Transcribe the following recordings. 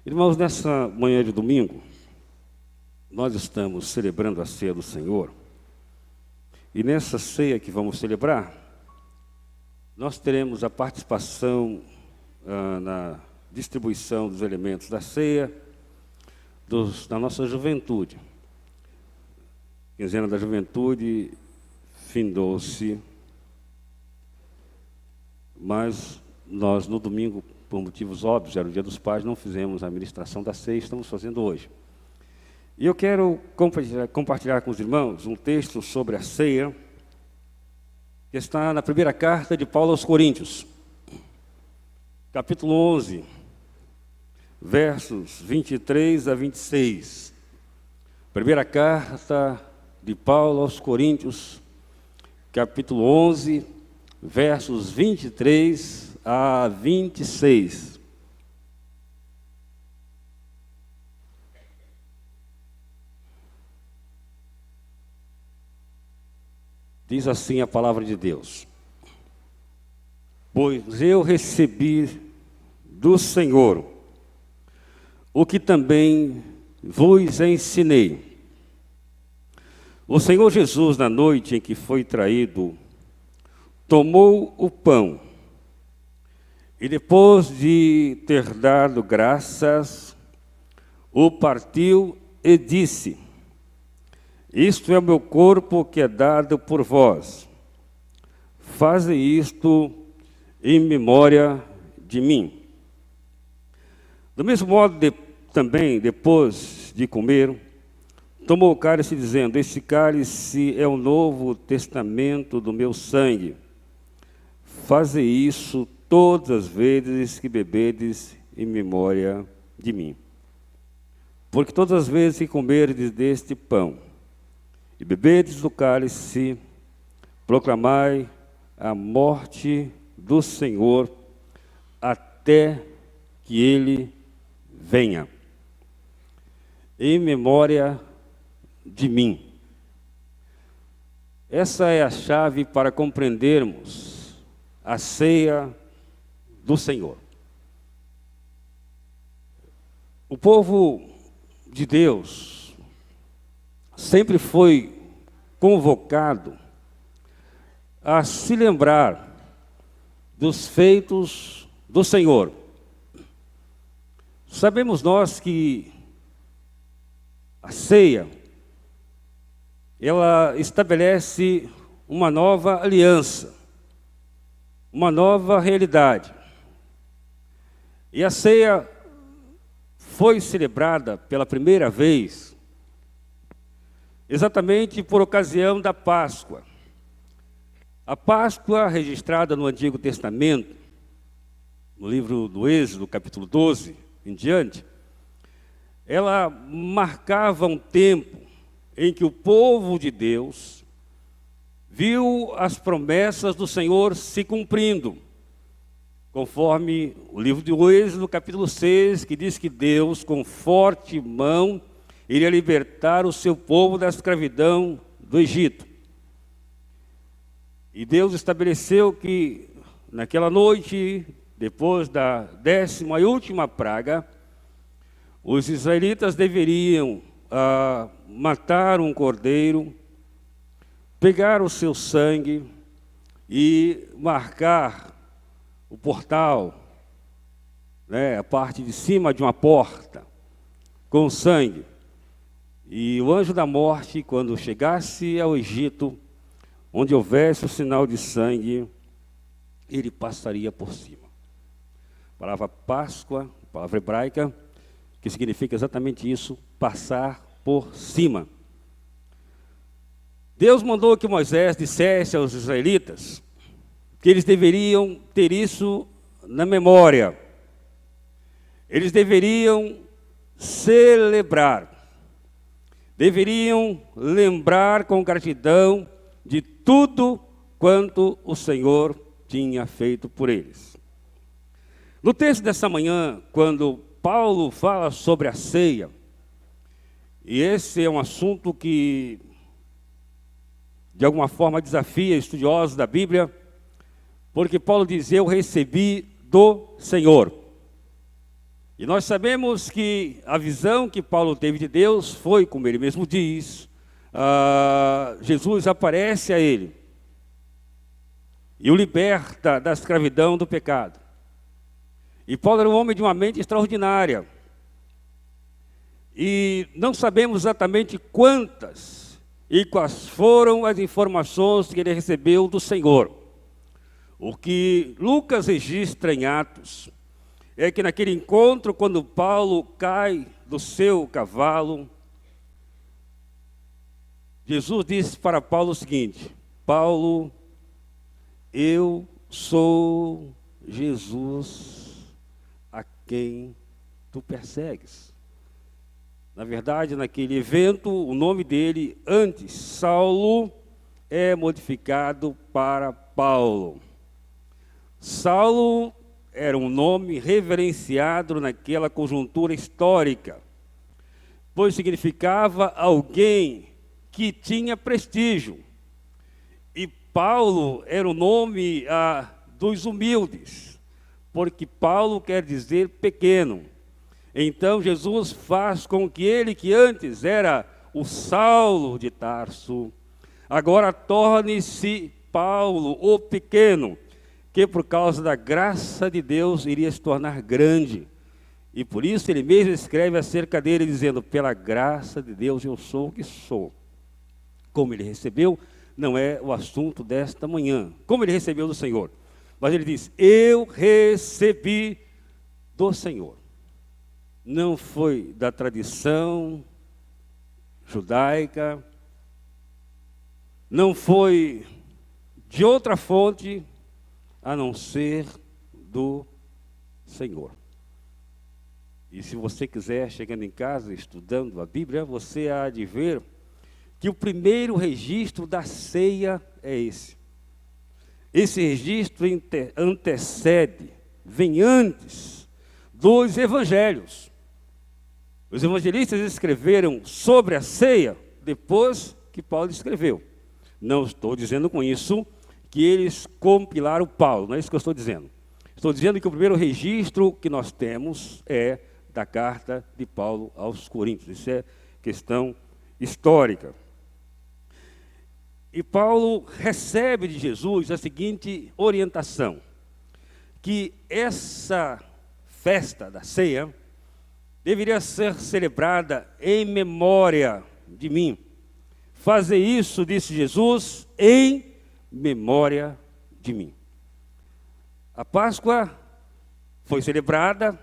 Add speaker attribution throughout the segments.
Speaker 1: Irmãos, nessa manhã de domingo, nós estamos celebrando a ceia do Senhor. E nessa ceia que vamos celebrar, nós teremos a participação na distribuição dos elementos da ceia da nossa juventude. Quinzena da Juventude findou-se, mas nós no domingo, por motivos óbvios, era o Dia dos Pais, não fizemos a administração da ceia, estamos fazendo hoje. E eu quero compartilhar com os irmãos um texto sobre a ceia, que está na primeira carta de Paulo aos Coríntios, capítulo 11, versos 23 a 26. Primeira carta de Paulo aos Coríntios, capítulo 11, versos 23 a 26. Diz assim a palavra de Deus: Pois eu recebi do Senhor o que também vos ensinei. O Senhor Jesus, na noite em que foi traído, tomou o pão e, depois de ter dado graças, o partiu e disse: Isto é o meu corpo que é dado por vós. Faze isto em memória de mim. Do mesmo modo, também, depois de comer, tomou o cálice, dizendo: Este cálice é o novo testamento do meu sangue. Faze isso todas as vezes que bebedes em memória de mim. Porque todas as vezes que comerdes deste pão e bebedes do cálice, proclamai a morte do Senhor até que Ele venha. Em memória de mim. Essa é a chave para compreendermos a ceia do Senhor. O povo de Deus sempre foi convocado a se lembrar dos feitos do Senhor. Sabemos nós que a ceia, ela estabelece uma nova aliança, uma nova realidade. E a ceia foi celebrada pela primeira vez exatamente por ocasião da Páscoa. A Páscoa, registrada no Antigo Testamento, no livro do Êxodo, capítulo 12, em diante, ela marcava um tempo em que o povo de Deus viu as promessas do Senhor se cumprindo, conforme o livro do Êxodo, capítulo 6, que diz que Deus, com forte mão, iria libertar o seu povo da escravidão do Egito. E Deus estabeleceu que, naquela noite, depois da 10ª e última praga, os israelitas deveriam matar um cordeiro, pegar o seu sangue e marcar o portal, a parte de cima de uma porta, com sangue. E o anjo da morte, quando chegasse ao Egito, onde houvesse o sinal de sangue, ele passaria por cima. A palavra Páscoa, palavra hebraica, que significa exatamente isso, passar por cima. Deus mandou que Moisés dissesse aos israelitas que eles deveriam ter isso na memória. Eles deveriam celebrar. Deveriam lembrar com gratidão de tudo quanto o Senhor tinha feito por eles. No texto dessa manhã, quando Paulo fala sobre a ceia, e esse é um assunto que, de alguma forma, desafia estudiosos da Bíblia, porque Paulo diz: eu recebi do Senhor. E nós sabemos que a visão que Paulo teve de Deus foi, como ele mesmo diz, Jesus aparece a ele e o liberta da escravidão do pecado. E Paulo era um homem de uma mente extraordinária. E não sabemos exatamente quantas e quais foram as informações que ele recebeu do Senhor. O que Lucas registra em Atos é que naquele encontro, quando Paulo cai do seu cavalo, Jesus disse para Paulo o seguinte: Paulo, eu sou Jesus a quem tu persegues. Na verdade, naquele evento, o nome dele, antes, Saulo, é modificado para Paulo. Saulo era um nome reverenciado naquela conjuntura histórica, pois significava alguém que tinha prestígio. E Paulo era o nome dos humildes, porque Paulo quer dizer pequeno. Então Jesus faz com que ele, que antes era o Saulo de Tarso, agora torne-se Paulo, o pequeno, que por causa da graça de Deus iria se tornar grande. E por isso ele mesmo escreve acerca dele, dizendo: pela graça de Deus eu sou o que sou. Como ele recebeu, não é o assunto desta manhã. Como ele recebeu do Senhor. Mas ele diz: eu recebi do Senhor. Não foi da tradição judaica, não foi de outra fonte, a não ser do Senhor. E se você quiser, chegando em casa, estudando a Bíblia, você há de ver que o primeiro registro da ceia é esse. Esse registro antecede, vem antes dos evangelhos. Os evangelistas escreveram sobre a ceia depois que Paulo escreveu. Não estou dizendo com isso que eles compilaram Paulo, não é isso que eu estou dizendo. Estou dizendo que o primeiro registro que nós temos é da carta de Paulo aos Coríntios. Isso é questão histórica. E Paulo recebe de Jesus a seguinte orientação: que essa festa da ceia deveria ser celebrada em memória de mim. Fazer isso, disse Jesus, em memória de mim. A Páscoa foi celebrada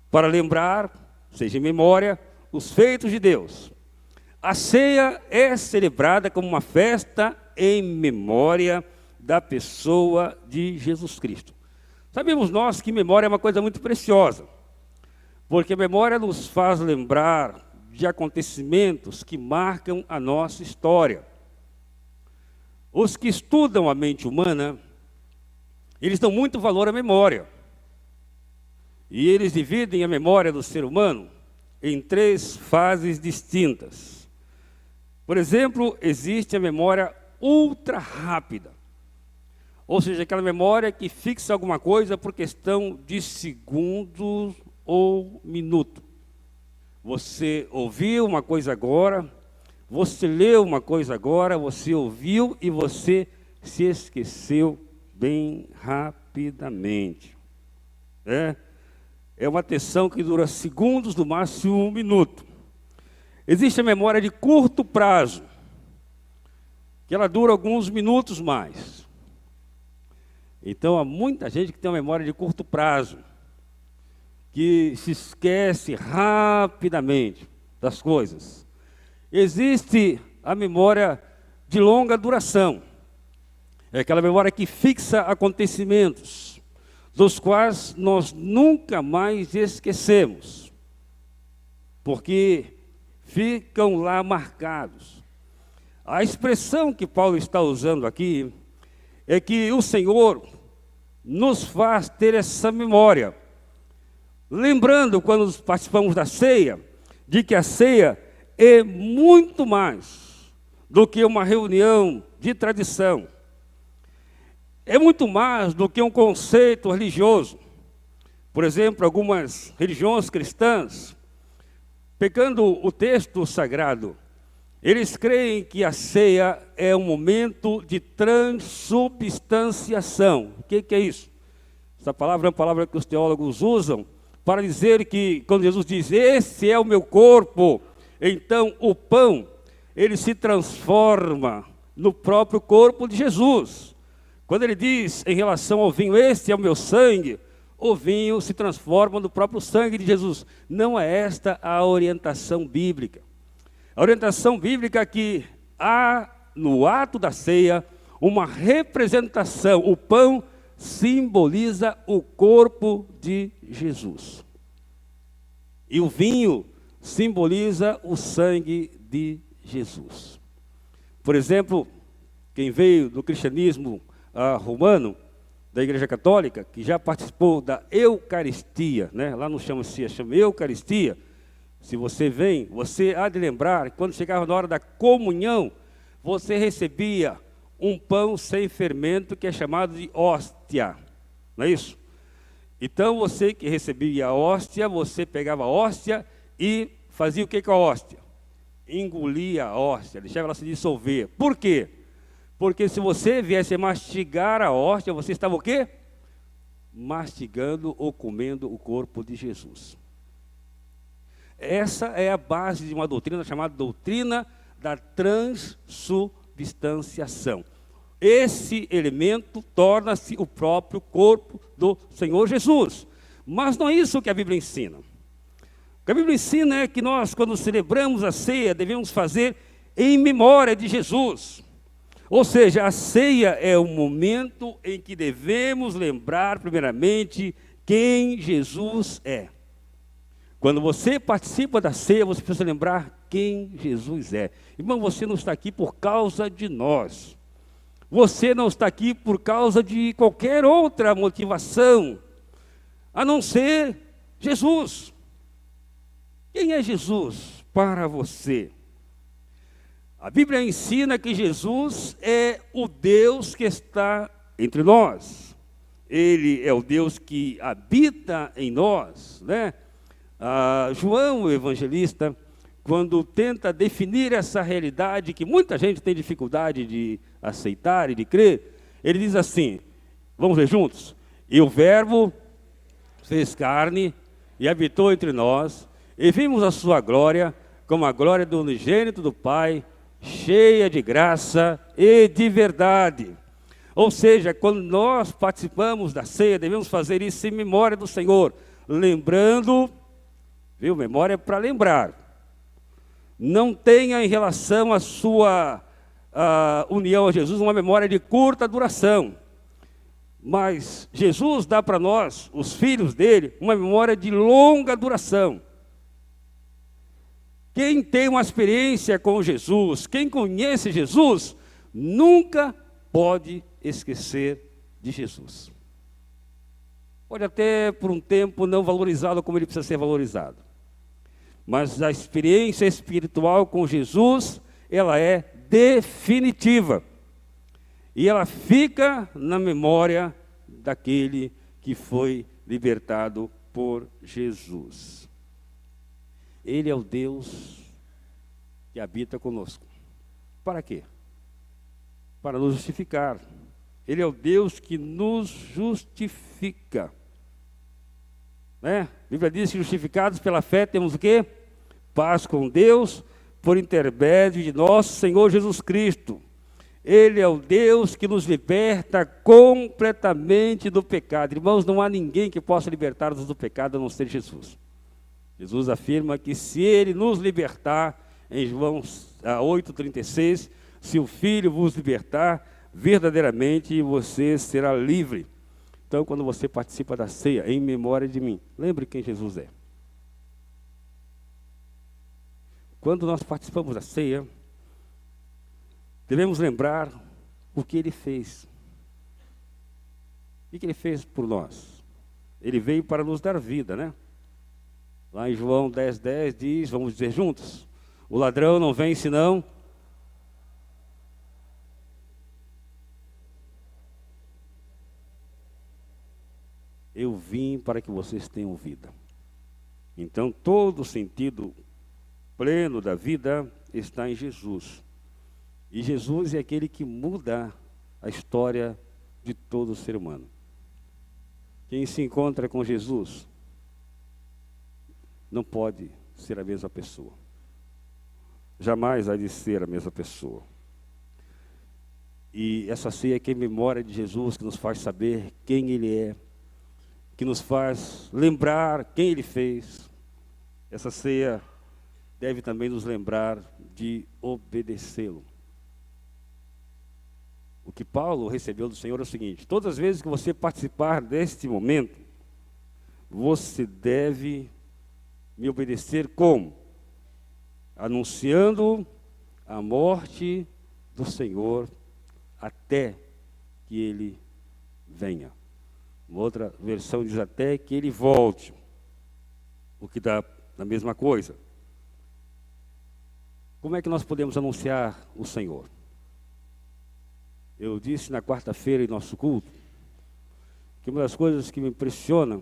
Speaker 1: para lembrar, seja em memória, os feitos de Deus. A ceia é celebrada como uma festa em memória da pessoa de Jesus Cristo. Sabemos nós que memória é uma coisa muito preciosa, porque a memória nos faz lembrar de acontecimentos que marcam a nossa história. Os que estudam a mente humana, eles dão muito valor à memória. E eles dividem a memória do ser humano em 3 fases distintas. Por exemplo, existe a memória ultra rápida. Ou seja, aquela memória que fixa alguma coisa por questão de segundos ou minuto. Você ouviu uma coisa agora, você leu uma coisa agora, você ouviu e você se esqueceu bem rapidamente. É uma atenção que dura segundos, no máximo 1 minuto. Existe a memória de curto prazo, que ela dura alguns minutos mais. Então, há muita gente que tem uma memória de curto prazo, que se esquece rapidamente das coisas. Existe a memória de longa duração. É aquela memória que fixa acontecimentos, dos quais nós nunca mais esquecemos, porque ficam lá marcados. A expressão que Paulo está usando aqui é que o Senhor nos faz ter essa memória. Lembrando, quando participamos da ceia, de que a ceia é muito mais do que uma reunião de tradição. É muito mais do que um conceito religioso. Por exemplo, algumas religiões cristãs, pegando o texto sagrado, eles creem que a ceia é um momento de transubstanciação. O que é isso? Essa palavra é uma palavra que os teólogos usam para dizer que, quando Jesus diz, esse é o meu corpo, então o pão, ele se transforma no próprio corpo de Jesus. Quando ele diz em relação ao vinho, este é o meu sangue, o vinho se transforma no próprio sangue de Jesus. Não é esta a orientação bíblica. A orientação bíblica é que há no ato da ceia uma representação. O pão simboliza o corpo de Jesus. E o vinho simboliza o sangue de Jesus. Por exemplo, quem veio do cristianismo romano, da Igreja Católica, que já participou da Eucaristia, né? Lá não chama Eucaristia. Se você vem, você há de lembrar que quando chegava na hora da comunhão, você recebia um pão sem fermento que é chamado de hóstia, não é isso? Então você que recebia a hóstia, você pegava a hóstia e fazia o que com a hóstia? Engolia a hóstia, deixava ela se dissolver. Por quê? Porque se você viesse mastigar a hóstia, você estava o quê? Mastigando ou comendo o corpo de Jesus. Essa é a base de uma doutrina chamada doutrina da transubstanciação. Esse elemento torna-se o próprio corpo do Senhor Jesus. Mas não é isso que a Bíblia ensina. O que a Bíblia ensina é que nós, quando celebramos a ceia, devemos fazer em memória de Jesus. Ou seja, a ceia é o momento em que devemos lembrar, primeiramente, quem Jesus é. Quando você participa da ceia, você precisa lembrar quem Jesus é. Irmão, você não está aqui por causa de nós. Você não está aqui por causa de qualquer outra motivação, a não ser Jesus. Quem é Jesus para você? A Bíblia ensina que Jesus é o Deus que está entre nós. Ele é o Deus que habita em nós, né? João, o evangelista, quando tenta definir essa realidade que muita gente tem dificuldade de aceitar e de crer, ele diz assim, vamos ler juntos? E o Verbo fez carne e habitou entre nós, e vimos a sua glória, como a glória do unigênito do Pai, cheia de graça e de verdade. Ou seja, quando nós participamos da ceia, devemos fazer isso em memória do Senhor, lembrando, viu? Memória é para lembrar. Não tenha em relação à sua união a Jesus uma memória de curta duração. Mas Jesus dá para nós, os filhos dele, uma memória de longa duração. Quem tem uma experiência com Jesus, quem conhece Jesus, nunca pode esquecer de Jesus. Pode até por um tempo não valorizá-lo como ele precisa ser valorizado. Mas a experiência espiritual com Jesus, ela é definitiva. E ela fica na memória daquele que foi libertado por Jesus. Ele é o Deus que habita conosco. Para quê? Para nos justificar. Ele é o Deus que nos justifica. Né? A Bíblia diz que justificados pela fé temos o quê? Paz com Deus, por intermédio de nosso Senhor Jesus Cristo. Ele é o Deus que nos liberta completamente do pecado. Irmãos, não há ninguém que possa libertar-nos do pecado a não ser Jesus. Jesus afirma que se Ele nos libertar, em João 8,36, se o Filho vos libertar, verdadeiramente você será livre. Então, quando você participa da ceia, em memória de mim, lembre quem Jesus é. Quando nós participamos da ceia, devemos lembrar o que Ele fez. O que Ele fez por nós? Ele veio para nos dar vida, né? Lá em João 10,10 diz, vamos dizer juntos, o ladrão não vem senão... Eu vim para que vocês tenham vida. Então, todo o sentido pleno da vida está em Jesus. E Jesus é aquele que muda a história de todo ser humano. Quem se encontra com Jesus não pode ser a mesma pessoa. Jamais há de ser a mesma pessoa. E essa ceia é que é a memória de Jesus, que nos faz saber quem Ele é, que nos faz lembrar quem Ele fez. Essa ceia deve também nos lembrar de obedecê-lo. O que Paulo recebeu do Senhor é o seguinte: todas as vezes que você participar deste momento, você deve me obedecer como? Anunciando a morte do Senhor até que Ele venha. Uma outra versão diz até que Ele volte, o que dá a mesma coisa. Como é que nós podemos anunciar o Senhor? Eu disse na quarta-feira em nosso culto que uma das coisas que me impressiona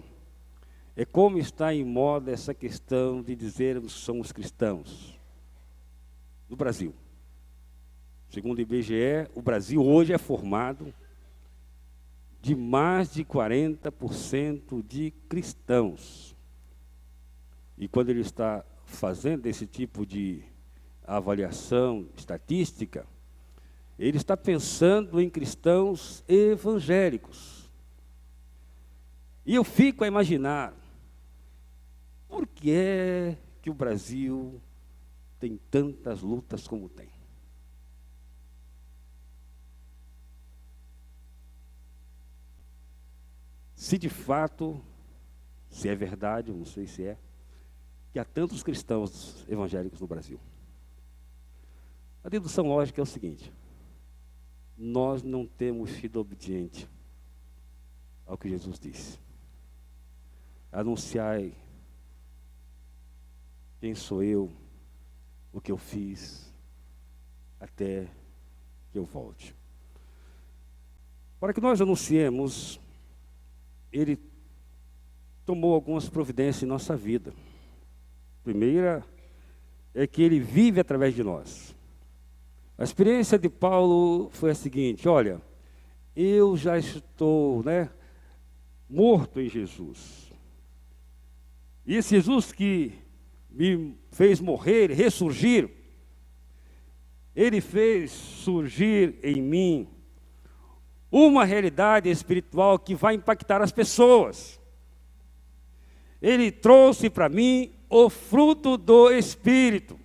Speaker 1: é como está em moda essa questão de dizermos que somos cristãos no Brasil. Segundo o IBGE, o Brasil hoje é formado de mais de 40% de cristãos. E quando ele está fazendo esse tipo de avaliação estatística, ele está pensando em cristãos evangélicos. E eu fico a imaginar, por que é que o Brasil tem tantas lutas como tem? Se de fato, se é verdade, eu não sei se é, que há tantos cristãos evangélicos no Brasil. A dedução lógica é o seguinte: nós não temos sido obedientes ao que Jesus disse. Anunciai quem sou eu, o que eu fiz, até que eu volte. Para que nós anunciemos, Ele tomou algumas providências em nossa vida. A primeira é que Ele vive através de nós. A experiência de Paulo foi a seguinte: olha, eu já estou, morto em Jesus. E esse Jesus que me fez morrer, ressurgir, Ele fez surgir em mim uma realidade espiritual que vai impactar as pessoas. Ele trouxe para mim o fruto do Espírito.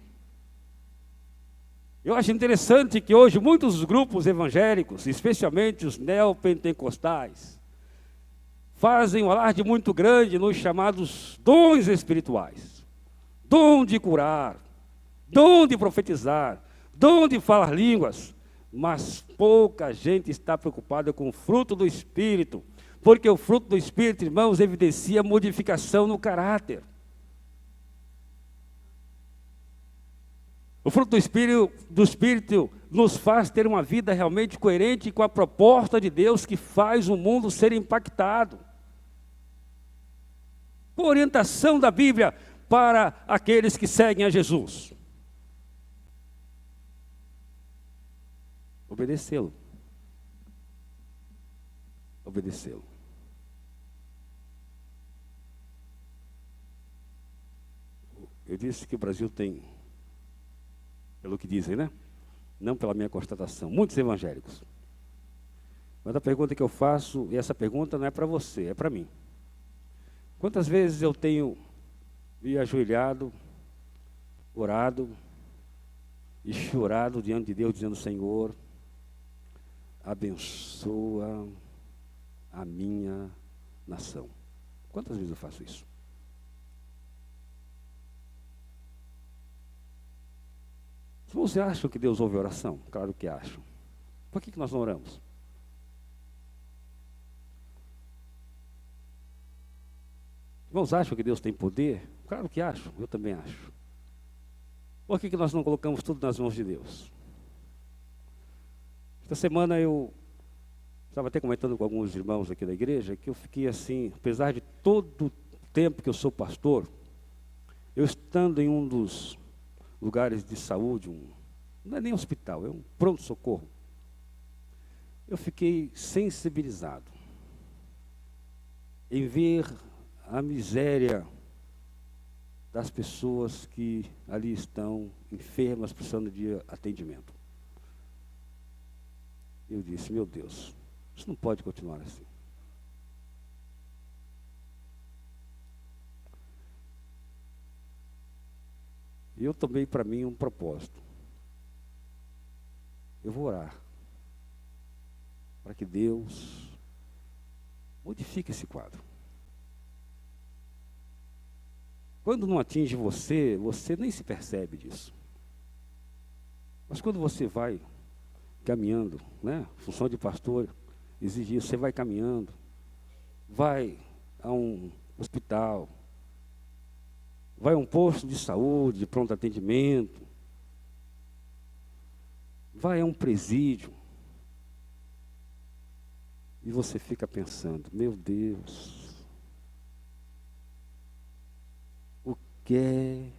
Speaker 1: Eu acho interessante que hoje muitos grupos evangélicos, especialmente os neopentecostais, fazem um alarde muito grande nos chamados dons espirituais. Dom de curar, dom de profetizar, dom de falar línguas. Mas pouca gente está preocupada com o fruto do Espírito, porque o fruto do Espírito, irmãos, evidencia modificação no caráter. O fruto do Espírito nos faz ter uma vida realmente coerente com a proposta de Deus que faz o mundo ser impactado. Com orientação da Bíblia para aqueles que seguem a Jesus. Obedecê-lo. Obedecê-lo. Eu disse que o Brasil tem, pelo que dizem, não pela minha constatação, muitos evangélicos. Mas a pergunta que eu faço, e essa pergunta não é para você, é para mim. Quantas vezes eu tenho me ajoelhado, orado e chorado diante de Deus, dizendo: Senhor, abençoa a minha nação. Quantas vezes eu faço isso? Você acha que Deus ouve a oração? Claro que acham. Por que nós não oramos? Irmãos, acham que Deus tem poder? Claro que acham, eu também acho. Por que nós não colocamos tudo nas mãos de Deus? Esta semana eu Estava até comentando com alguns irmãos aqui da igreja que eu fiquei assim, apesar de todo o tempo que eu sou pastor, eu estando em um dos lugares de saúde, não é nem hospital, é um pronto-socorro, eu fiquei sensibilizado em ver a miséria das pessoas que ali estão enfermas, precisando de atendimento. Eu disse, meu Deus, isso não pode continuar assim. E eu tomei para mim um propósito. Eu vou orar para que Deus modifique esse quadro. Quando não atinge você, você nem se percebe disso. Mas quando você vai caminhando, né? Função de pastor exige isso, você vai caminhando, vai a um hospital, vai a um posto de saúde, de pronto atendimento, vai a um presídio, e você fica pensando, meu Deus, o que é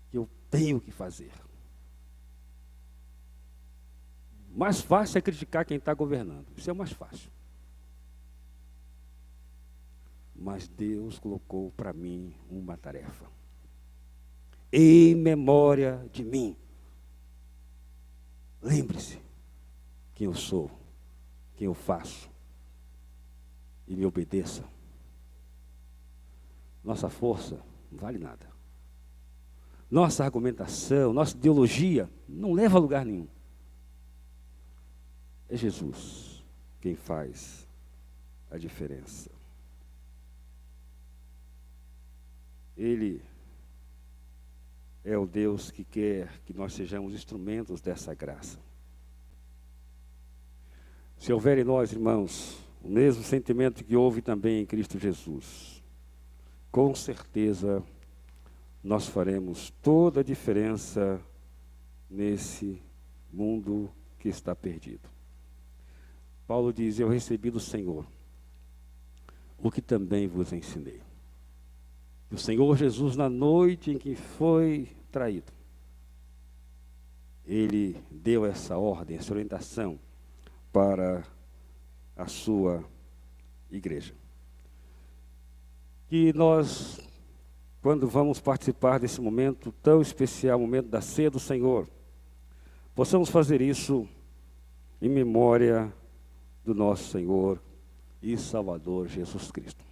Speaker 1: que eu tenho que fazer? Mais fácil é criticar quem está governando, isso é o mais fácil. Mas Deus colocou para mim uma tarefa. Em memória de mim. Lembre-se quem eu sou, quem eu faço, e me obedeça. Nossa força não vale nada. Nossa argumentação, nossa ideologia não leva a lugar nenhum. É Jesus quem faz a diferença. Ele é o Deus que quer que nós sejamos instrumentos dessa graça. Se houver em nós, irmãos, o mesmo sentimento que houve também em Cristo Jesus, com certeza nós faremos toda a diferença nesse mundo que está perdido. Paulo diz, eu recebi do Senhor o que também vos ensinei. O Senhor Jesus, na noite em que foi traído, Ele deu essa ordem, essa orientação para a sua igreja. Que nós, quando vamos participar desse momento tão especial, momento da ceia do Senhor, possamos fazer isso em memória do nosso Senhor e Salvador Jesus Cristo.